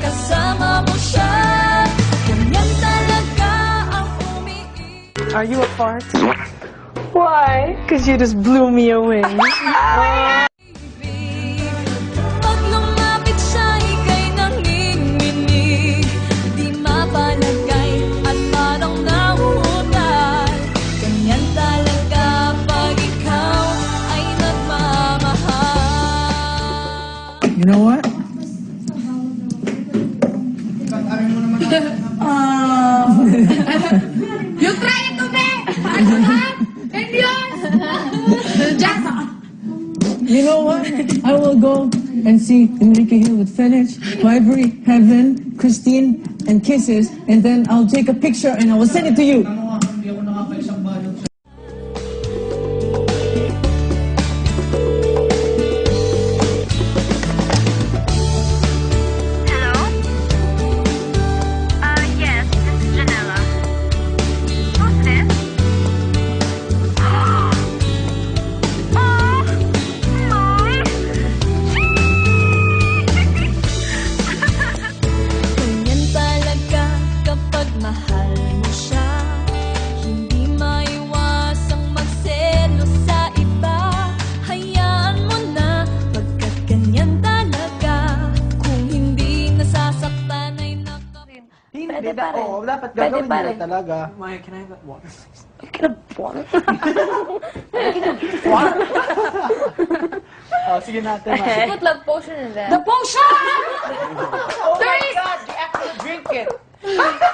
kasama mo siya. Ganyan talaga ang umiibig. Are you a fart? Why? Because you just blew me away. Pag lumapit siya, ika'y nanginginig. Di mapalagay at parang nahuhutal. Ganyan talaga pag ikaw ay nagmamahal. You know what? You try it to me! You know what? I will go and see Enrique Hill with Fenech, Library, Heaven, Christine, and Kisses, and then I'll take a picture and I will send it to you. Hello? Yes, this is Janella. Who's this? Oh, Ganyan talaga kapag mahal mo siya. Hindi maiwasang magselos sa iba. Hayaan mo na pagkat ganyan talaga. Kung hindi nasasaktan ay Hindi oo, dapat gagawin nila talaga. Maya, can I have that water? Oh, sige natin, Maya. Put love potion in there. The potion! Oh my God, you actually drink it.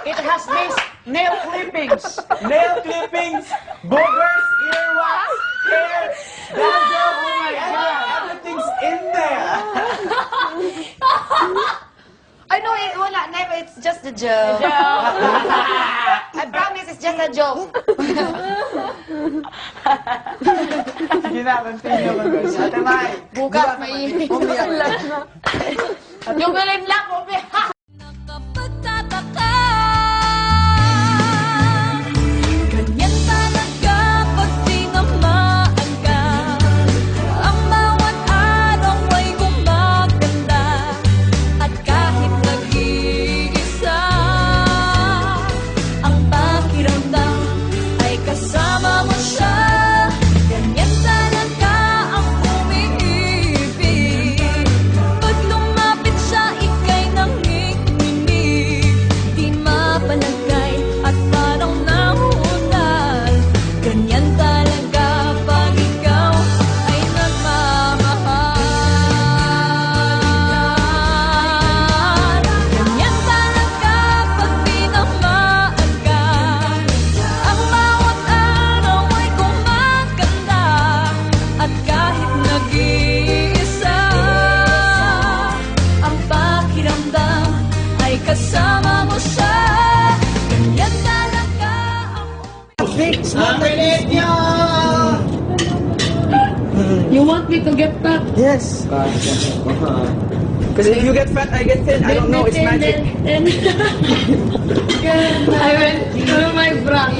It has these nail clippings. Nail clippings, boogers, earwax, hair, dandruff. Oh my God, everything's in there. I know it, wala, never, it's just a joke. I promise it's just a joke. Sige na, continue mo, guys. Ate Mai. Bukas, mainit. Yung galing lang, umiyak. nakapagtataka. Ganyan talaga pag tinamaan ka. Ang bawat araw ay gumaganda. At kahit nag-iisa, ang pakiramdam ay kasama mo siya. Ganyan talaga ang umiibig. Pag lumapit siya, ika'y nanginginig. Di mapalagay at parang nahuhutal. Ganyan talaga pag ikaw ay nagmamahal. Ganyan talaga pag tinamaan ka. Ang bawat araw ay gumaganda. At kahit nag-iisa, ang pakiramdam ay kasama mo siya. Ganyan talaga ang You want me to get fat? Yes. Because if you get fat, I get thin. I don't know, it's magic. And I went to my bra.